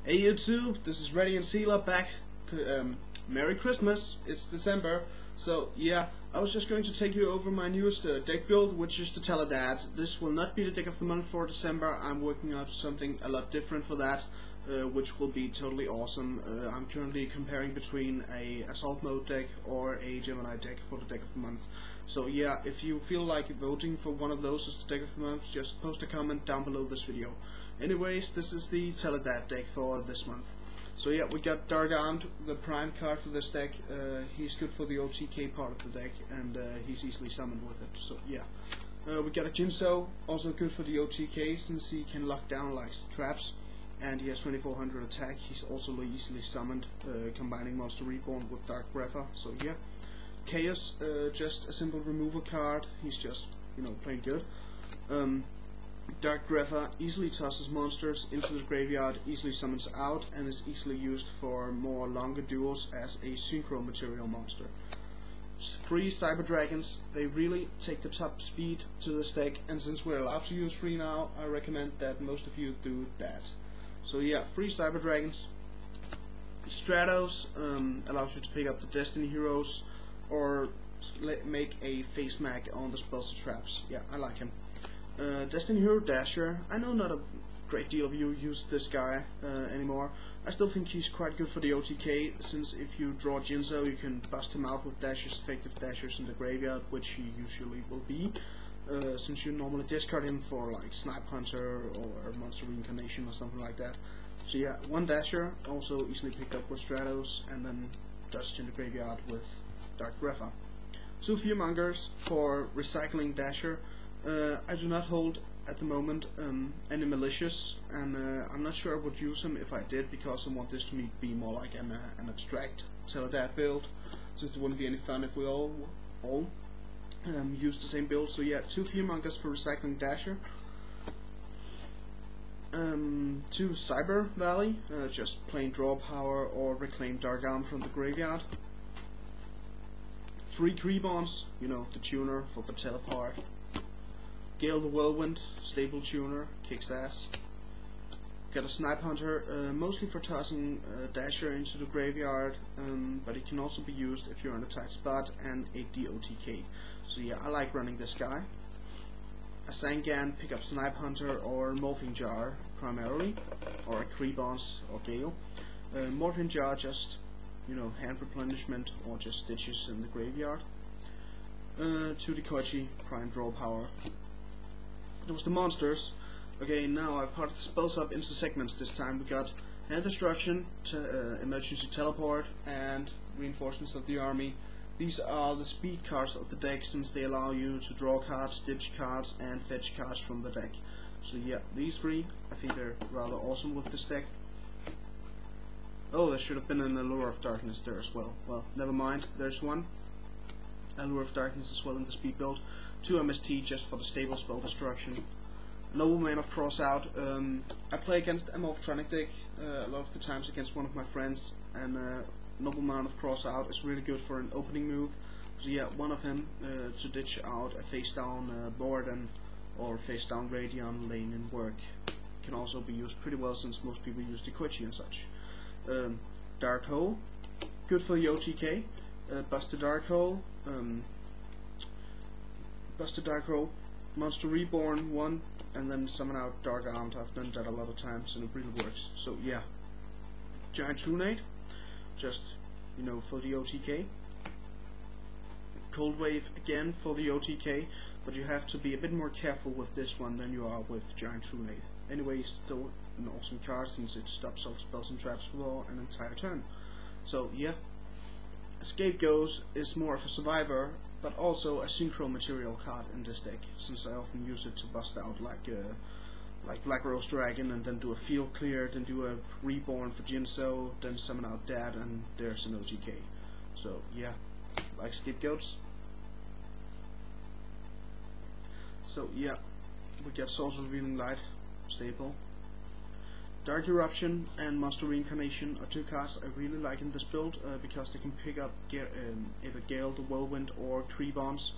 Hey YouTube, this is RadiantXela back. Merry Christmas, it's December. So yeah, I was just going to take you over my newest deck build, which is the Tele DaD. This will not be the deck of the month for December. I'm working on something a lot different for that, which will be totally awesome. I'm currently comparing between a Assault Mode deck or a Gemini deck for the deck of the month. So yeah, if you feel like voting for one of those as the deck of the month, just post a comment down below this video. Anyways, this is the Tele DaD deck for this month. So yeah, we got Dark Armed, the prime card for this deck. He's good for the OTK part of the deck, and he's easily summoned with it. So yeah, we got a Jinso, also good for the OTK since he can lock down like traps, and he has 2400 attack. He's also easily summoned, combining Monster Reborn with Dark Grepher. So yeah, Chaos, just a simple removal card. He's just plain good. Dark Grepher easily tosses monsters into the graveyard, easily summons out, and is easily used for more longer duels as a synchro material monster. 3 Cyber Dragons, they really take the top speed to this deck, and since we're allowed to use 3 now, I recommend that most of you do that. So yeah, 3 Cyber Dragons. Stratos allows you to pick up the Destiny Heroes, or make a face mag on the spells and traps. Yeah, I like him. Destiny Hero Dasher, I know not a great deal of you use this guy anymore. I still think he's quite good for the OTK, since if you draw Jinso you can bust him out with dashes, effective dashers in the graveyard, which he usually will be, since you normally discard him for like Snipe Hunter or Monster Reincarnation or something like that. So yeah, 1 Dasher, also easily picked up with Stratos, and then dusted in the graveyard with Dark Grepher. 2 Fearmongers for recycling Dasher. I do not hold at the moment any malicious, and I'm not sure I would use him if I did, because I want this to be more like an abstract Tele DaD build, since it wouldn't be any fun if we all use the same build. So yeah, 2 Fearmongers for recycling Dasher. 2 Cyber Valley, just plain draw power or reclaim Dark Arm from the graveyard. 3 Creebons, the tuner for the teleport. Gale the Whirlwind, stable tuner, kicks ass. Got a Snipe Hunter, mostly for tossing Dasher into the graveyard, but it can also be used if you're in a tight spot, and a DOTK. So yeah, I like running this guy. A Sangan, pick up Snipe Hunter or Morphing Jar primarily, or a Creebons or Gale. Morphing Jar, just hand replenishment or just stitches in the graveyard. 2 Dekoichi, prime draw power. That was the monsters. Okay, now I've parted the spells up into segments this time. We got Hand Destruction, Emergency Teleport, and Reinforcements of the Army. These are the speed cards of the deck, since they allow you to draw cards, ditch cards, and fetch cards from the deck. So yeah, these 3, I think they're rather awesome with this deck. Oh, there should have been an Allure of Darkness there as well. Well, never mind, there's 1. Allure of Darkness as well in the speed build. 2 MST just for the stable spell destruction. Nobleman of Crossout. I play against a Morphtronic deck a lot of the times against one of my friends, and Nobleman of Crossout is really good for an opening move. So yeah, 1 of him to ditch out a face down Borden or face down Radion lane in work. Can also be used pretty well, since most people use Dekoichi and such. Dark Hole, good for the OTK. Bust the Dark Hole. Busted Dark Hole, Monster Reborn 1, and then summon out Dark Armed. I've done that a lot of times and it really works. So yeah, Giant Trunade, just for the OTK. Cold Wave again for the OTK, but you have to be a bit more careful with this one than you are with Giant Trunade. Anyway, still an awesome card, since it stops all spells and traps for an entire turn. So yeah, Scapegoat is more of a survivor, but also a synchro material card in this deck, since I often use it to bust out like Black Rose Dragon, and then do a field clear, then do a reborn for Jinso, then summon out DaD, and there's an OTK. So yeah, like Scapegoats. So yeah, we get Source of Revealing Light, staple. Dark Eruption and Monster Reincarnation are 2 cards I really like in this build, because they can pick up either Gale the Whirlwind or Creebons.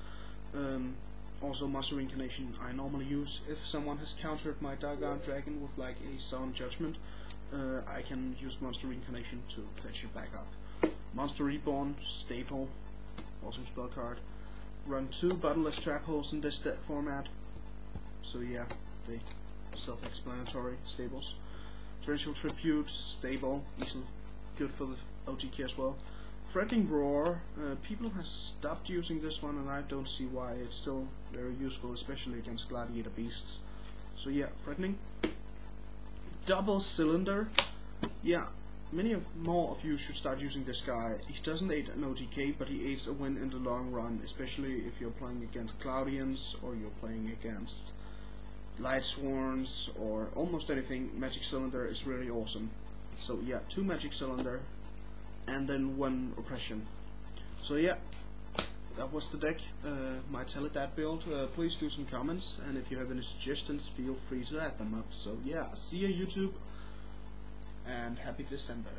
Also, Monster Reincarnation I normally use if someone has countered my Dark Iron Dragon with like a Solemn Judgment. I can use Monster Reincarnation to fetch it back up. Monster Reborn, staple, awesome spell card. Run 2 buttonless trap holes in this format. So yeah, they self-explanatory stables. Torrential Tribute, stable, easily good for the OTK as well. Threatening Roar, people have stopped using this one, and I don't see why. It's still very useful, especially against Gladiator Beasts. So yeah, Threatening. Double Cylinder, yeah, more of you should start using this guy. He doesn't aid an OTK, but he aids a win in the long run, especially if you're playing against Cloudians, or you're playing against Light Sworns, or almost anything. Magic Cylinder is really awesome. So yeah, 2 Magic Cylinder, and then 1 Oppression. So yeah, that was the deck, my Tele DaD build. Please do some comments, and if you have any suggestions, feel free to add them up. So yeah, see you YouTube, and happy December.